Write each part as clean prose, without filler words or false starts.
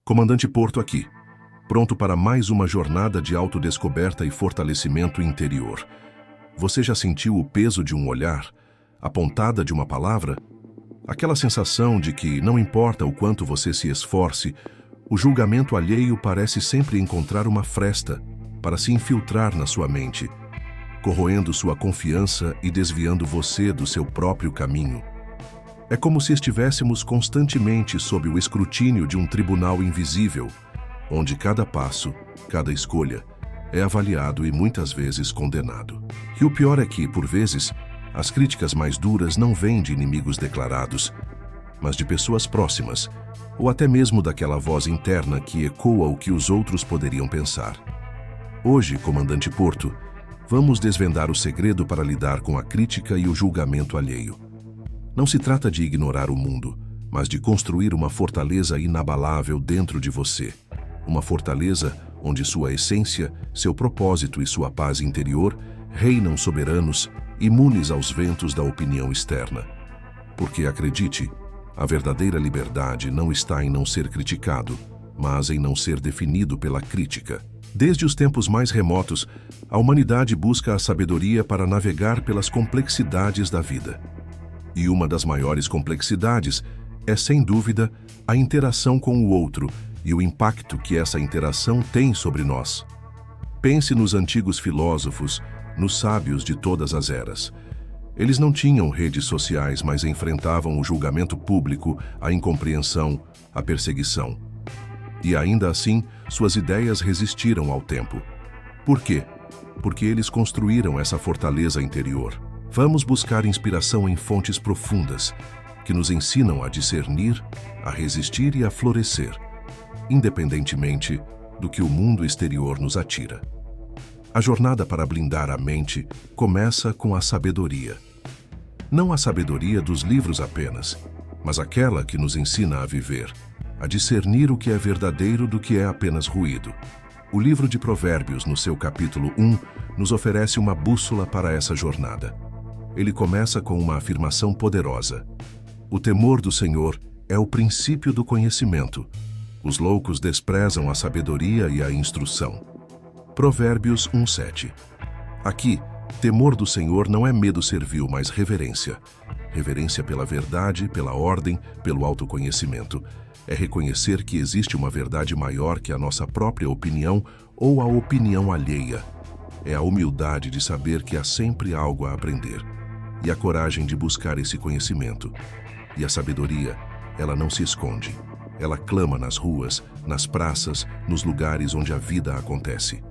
Comandante Porto aqui, pronto para mais uma jornada de autodescoberta e fortalecimento interior. Você já sentiu o peso de um olhar, a pontada de uma palavra? Aquela sensação de que, não importa o quanto você se esforce, o julgamento alheio parece sempre encontrar uma fresta para se infiltrar na sua mente, corroendo sua confiança e desviando você do seu próprio caminho. É como se estivéssemos constantemente sob o escrutínio de um tribunal invisível, onde cada passo, cada escolha, é avaliado e muitas vezes condenado. E o pior é que, por vezes, as críticas mais duras não vêm de inimigos declarados, mas de pessoas próximas, ou até mesmo daquela voz interna que ecoa o que os outros poderiam pensar. Hoje, Comandante Porto, vamos desvendar o segredo para lidar com a crítica e o julgamento alheio. Não se trata de ignorar o mundo, mas de construir uma fortaleza inabalável dentro de você. Uma fortaleza onde sua essência, seu propósito e sua paz interior reinam soberanos, imunes aos ventos da opinião externa. Porque, acredite, a verdadeira liberdade não está em não ser criticado, mas em não ser definido pela crítica. Desde os tempos mais remotos, a humanidade busca a sabedoria para navegar pelas complexidades da vida. E uma das maiores complexidades é, sem dúvida, a interação com o outro e o impacto que essa interação tem sobre nós. Pense nos antigos filósofos, nos sábios de todas as eras. Eles não tinham redes sociais, mas enfrentavam o julgamento público, a incompreensão, a perseguição. E ainda assim, suas ideias resistiram ao tempo. Por quê? Porque eles construíram essa fortaleza interior. Vamos buscar inspiração em fontes profundas, que nos ensinam a discernir, a resistir e a florescer, independentemente do que o mundo exterior nos atira. A jornada para blindar a mente começa com a sabedoria. Não a sabedoria dos livros apenas, mas aquela que nos ensina a viver, a discernir o que é verdadeiro do que é apenas ruído. O livro de Provérbios, no seu capítulo 1, nos oferece uma bússola para essa jornada. Ele começa com uma afirmação poderosa. O temor do Senhor é o princípio do conhecimento. Os loucos desprezam a sabedoria e a instrução. Provérbios 1:7. Aqui, temor do Senhor não é medo servil, mas reverência. Reverência pela verdade, pela ordem, pelo autoconhecimento. É reconhecer que existe uma verdade maior que a nossa própria opinião ou a opinião alheia. É a humildade de saber que há sempre algo a aprender. E a coragem de buscar esse conhecimento. E a sabedoria, ela não se esconde. Ela clama nas ruas, nas praças, nos lugares onde a vida acontece.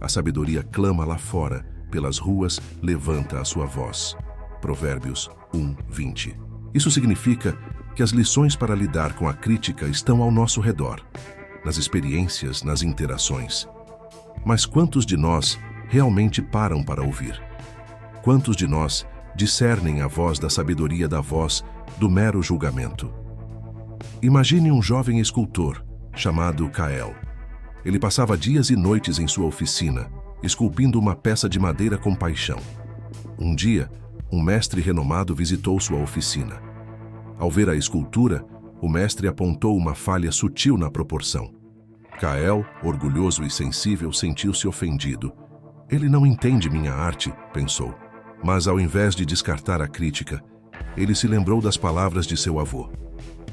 A sabedoria clama lá fora, pelas ruas, levanta a sua voz. Provérbios 1:20. Isso significa que as lições para lidar com a crítica estão ao nosso redor, nas experiências, nas interações. Mas quantos de nós realmente param para ouvir? Quantos de nós discernem a voz da sabedoria da voz do mero julgamento? Imagine um jovem escultor chamado Kael. Ele passava dias e noites em sua oficina, esculpindo uma peça de madeira com paixão. Um dia, um mestre renomado visitou sua oficina. Ao ver a escultura, o mestre apontou uma falha sutil na proporção. Kael, orgulhoso e sensível, sentiu-se ofendido. Ele não entende minha arte, pensou. Mas ao invés de descartar a crítica, ele se lembrou das palavras de seu avô.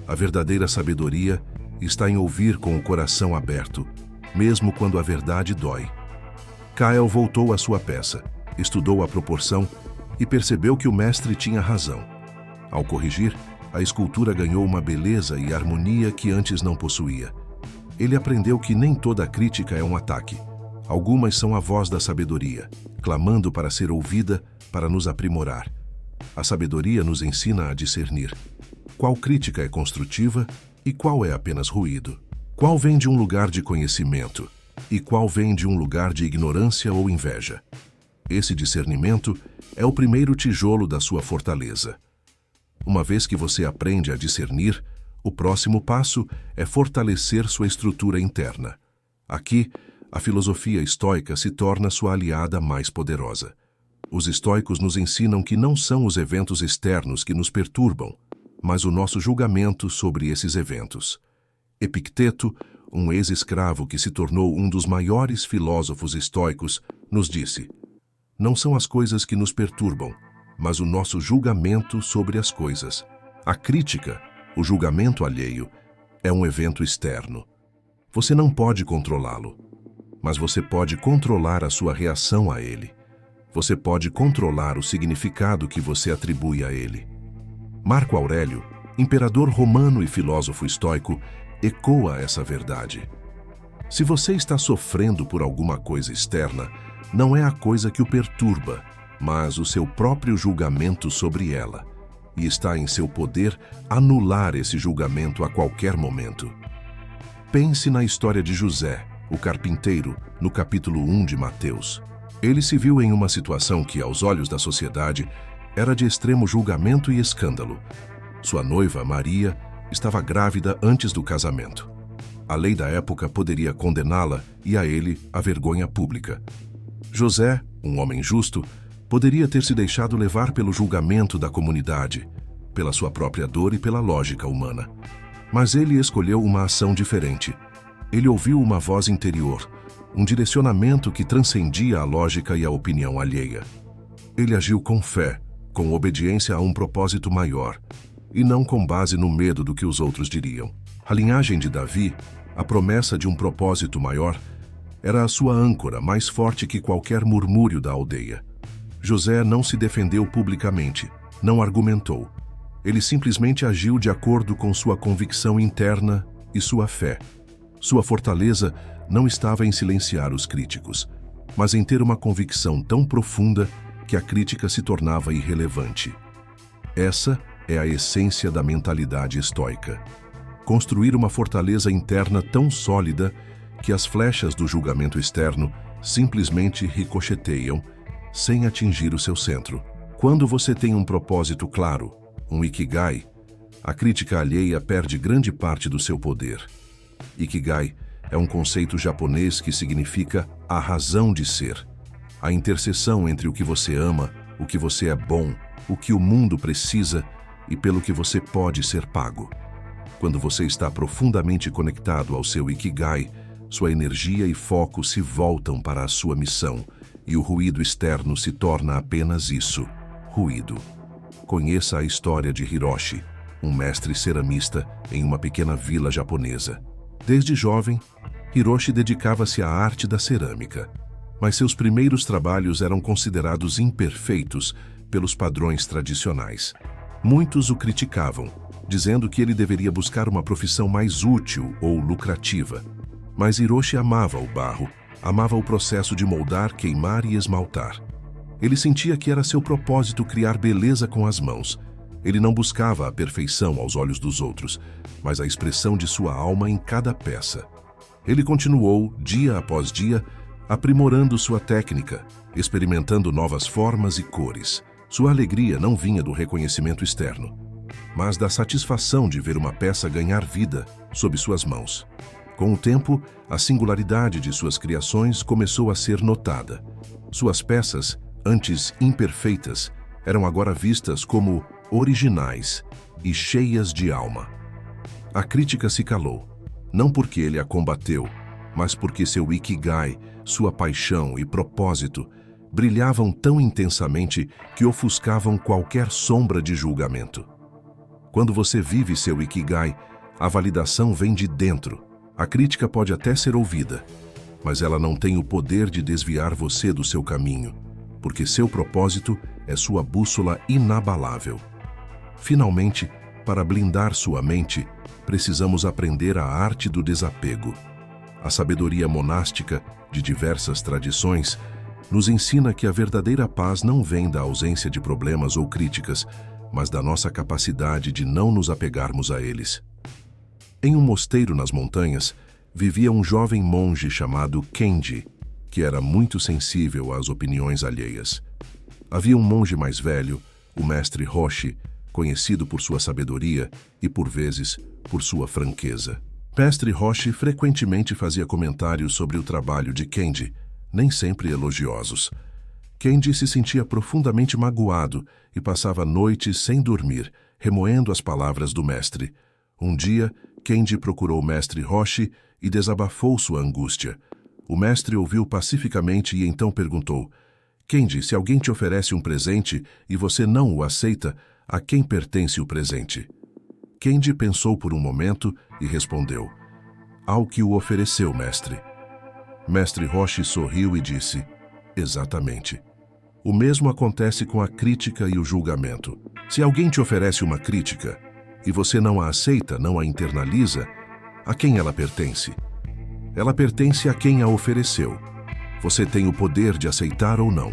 A verdadeira sabedoria está em ouvir com o coração aberto, mesmo quando a verdade dói. Kael voltou à sua peça, estudou a proporção e percebeu que o mestre tinha razão. Ao corrigir, a escultura ganhou uma beleza e harmonia que antes não possuía. Ele aprendeu que nem toda crítica é um ataque. Algumas são a voz da sabedoria, clamando para ser ouvida, para nos aprimorar. A sabedoria nos ensina a discernir qual crítica é construtiva e qual é apenas ruído. Qual vem de um lugar de conhecimento e qual vem de um lugar de ignorância ou inveja. Esse discernimento é o primeiro tijolo da sua fortaleza. Uma vez que você aprende a discernir, o próximo passo é fortalecer sua estrutura interna. Aqui, a filosofia estoica se torna sua aliada mais poderosa. Os estoicos nos ensinam que não são os eventos externos que nos perturbam, mas o nosso julgamento sobre esses eventos. Epicteto, um ex-escravo que se tornou um dos maiores filósofos estoicos, nos disse: não são as coisas que nos perturbam, mas o nosso julgamento sobre as coisas. A crítica, o julgamento alheio, é um evento externo. Você não pode controlá-lo, mas você pode controlar a sua reação a ele. Você pode controlar o significado que você atribui a ele. Marco Aurélio, imperador romano e filósofo estoico, ecoa essa verdade. Se você está sofrendo por alguma coisa externa, não é a coisa que o perturba, mas o seu próprio julgamento sobre ela, e está em seu poder anular esse julgamento a qualquer momento. Pense na história de José, o carpinteiro, no capítulo 1 de Mateus. Ele se viu em uma situação que, aos olhos da sociedade, era de extremo julgamento e escândalo. Sua noiva, Maria, estava grávida antes do casamento. A lei da época poderia condená-la e a ele a vergonha pública. José, um homem justo, poderia ter se deixado levar pelo julgamento da comunidade, pela sua própria dor e pela lógica humana. Mas ele escolheu uma ação diferente. Ele ouviu uma voz interior, um direcionamento que transcendia a lógica e a opinião alheia. Ele agiu com fé, com obediência a um propósito maior, e não com base no medo do que os outros diriam. A linhagem de Davi, a promessa de um propósito maior, era a sua âncora mais forte que qualquer murmúrio da aldeia. José não se defendeu publicamente, não argumentou. Ele simplesmente agiu de acordo com sua convicção interna e sua fé. Sua fortaleza não estava em silenciar os críticos, mas em ter uma convicção tão profunda que a crítica se tornava irrelevante. Essa é a essência da mentalidade estoica. Construir uma fortaleza interna tão sólida que as flechas do julgamento externo simplesmente ricocheteiam, sem atingir o seu centro. Quando você tem um propósito claro, um Ikigai, a crítica alheia perde grande parte do seu poder. Ikigai é um conceito japonês que significa a razão de ser, a interseção entre o que você ama, o que você é bom, o que o mundo precisa e pelo que você pode ser pago. Quando você está profundamente conectado ao seu Ikigai, sua energia e foco se voltam para a sua missão, e o ruído externo se torna apenas isso, ruído. Conheça a história de Hiroshi, um mestre ceramista em uma pequena vila japonesa. Desde jovem, Hiroshi dedicava-se à arte da cerâmica, mas seus primeiros trabalhos eram considerados imperfeitos pelos padrões tradicionais. Muitos o criticavam, dizendo que ele deveria buscar uma profissão mais útil ou lucrativa. Mas Hiroshi amava o barro, amava o processo de moldar, queimar e esmaltar. Ele sentia que era seu propósito criar beleza com as mãos. Ele não buscava a perfeição aos olhos dos outros, mas a expressão de sua alma em cada peça. Ele continuou, dia após dia, aprimorando sua técnica, experimentando novas formas e cores. Sua alegria não vinha do reconhecimento externo, mas da satisfação de ver uma peça ganhar vida sob suas mãos. Com o tempo, a singularidade de suas criações começou a ser notada. Suas peças, antes imperfeitas, eram agora vistas como originais e cheias de alma. A crítica se calou, não porque ele a combateu, mas porque seu Ikigai, sua paixão e propósito brilhavam tão intensamente que ofuscavam qualquer sombra de julgamento. Quando você vive seu Ikigai, a validação vem de dentro. A crítica pode até ser ouvida, mas ela não tem o poder de desviar você do seu caminho, porque seu propósito é sua bússola inabalável. Finalmente, para blindar sua mente, precisamos aprender a arte do desapego. A sabedoria monástica, de diversas tradições, nos ensina que a verdadeira paz não vem da ausência de problemas ou críticas, mas da nossa capacidade de não nos apegarmos a eles. Em um mosteiro nas montanhas, vivia um jovem monge chamado Kenji, que era muito sensível às opiniões alheias. Havia um monge mais velho, o mestre Roshi, conhecido por sua sabedoria e, por vezes, por sua franqueza. Mestre Roshi frequentemente fazia comentários sobre o trabalho de Kenji, nem sempre elogiosos. Kenji se sentia profundamente magoado e passava noites sem dormir, remoendo as palavras do mestre. Um dia, Kenji procurou o mestre Roshi e desabafou sua angústia. O mestre ouviu pacificamente e então perguntou: Kendi, se alguém te oferece um presente e você não o aceita, a quem pertence o presente? Kendi pensou por um momento e respondeu: Ao que o ofereceu, mestre. Mestre Roshi sorriu e disse: Exatamente. O mesmo acontece com a crítica e o julgamento. Se alguém te oferece uma crítica e você não a aceita, não a internaliza, a quem ela pertence? Ela pertence a quem a ofereceu. Você tem o poder de aceitar ou não.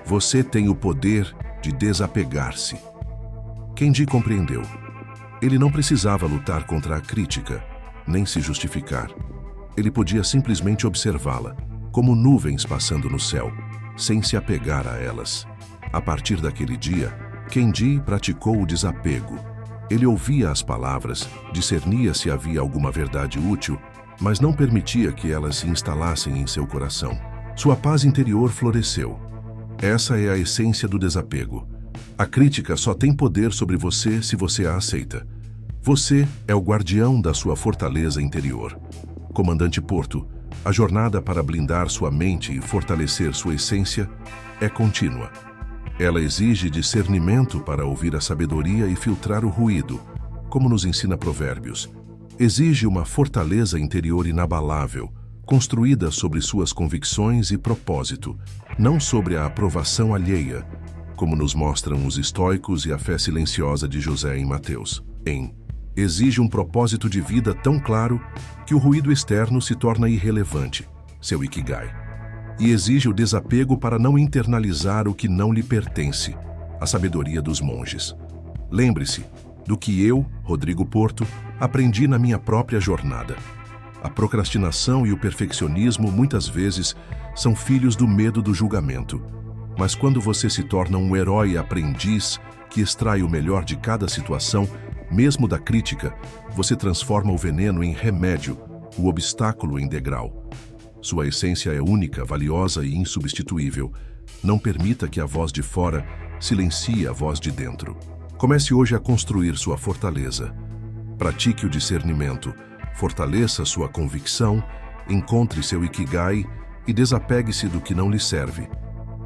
Você tem o poder de desapegar-se. Kendi compreendeu. Ele não precisava lutar contra a crítica, nem se justificar. Ele podia simplesmente observá-la, como nuvens passando no céu, sem se apegar a elas. A partir daquele dia, Kendi praticou o desapego. Ele ouvia as palavras, discernia se havia alguma verdade útil, mas não permitia que elas se instalassem em seu coração. Sua paz interior floresceu. Essa é a essência do desapego. A crítica só tem poder sobre você se você a aceita. Você é o guardião da sua fortaleza interior. Comandante Porto, a jornada para blindar sua mente e fortalecer sua essência é contínua. Ela exige discernimento para ouvir a sabedoria e filtrar o ruído, como nos ensina Provérbios. Exige uma fortaleza interior inabalável, construída sobre suas convicções e propósito, não sobre a aprovação alheia, como nos mostram os estoicos e a fé silenciosa de José em Mateus. Exige um propósito de vida tão claro que o ruído externo se torna irrelevante, seu Ikigai. E exige o desapego para não internalizar o que não lhe pertence, a sabedoria dos monges. Lembre-se do que eu, Rodrigo Porto, aprendi na minha própria jornada. A procrastinação e o perfeccionismo muitas vezes são filhos do medo do julgamento. Mas quando você se torna um herói aprendiz que extrai o melhor de cada situação, mesmo da crítica, você transforma o veneno em remédio, o obstáculo em degrau. Sua essência é única, valiosa e insubstituível. Não permita que a voz de fora silencie a voz de dentro. Comece hoje a construir sua fortaleza. Pratique o discernimento, fortaleça sua convicção, encontre seu Ikigai e desapegue-se do que não lhe serve.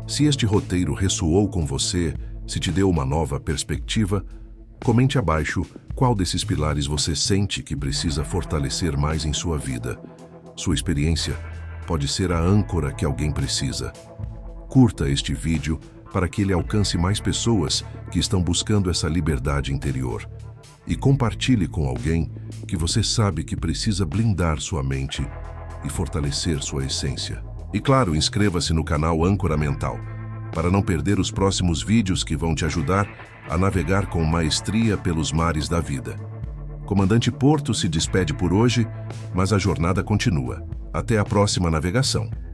Se este roteiro ressoou com você, se te deu uma nova perspectiva, comente abaixo qual desses pilares você sente que precisa fortalecer mais em sua vida. Sua experiência pode ser a âncora que alguém precisa. Curta este vídeo para que ele alcance mais pessoas que estão buscando essa liberdade interior. E compartilhe com alguém que você sabe que precisa blindar sua mente e fortalecer sua essência. E claro, inscreva-se no canal Âncora Mental, para não perder os próximos vídeos que vão te ajudar a navegar com maestria pelos mares da vida. Comandante Porto se despede por hoje, mas a jornada continua. Até a próxima navegação.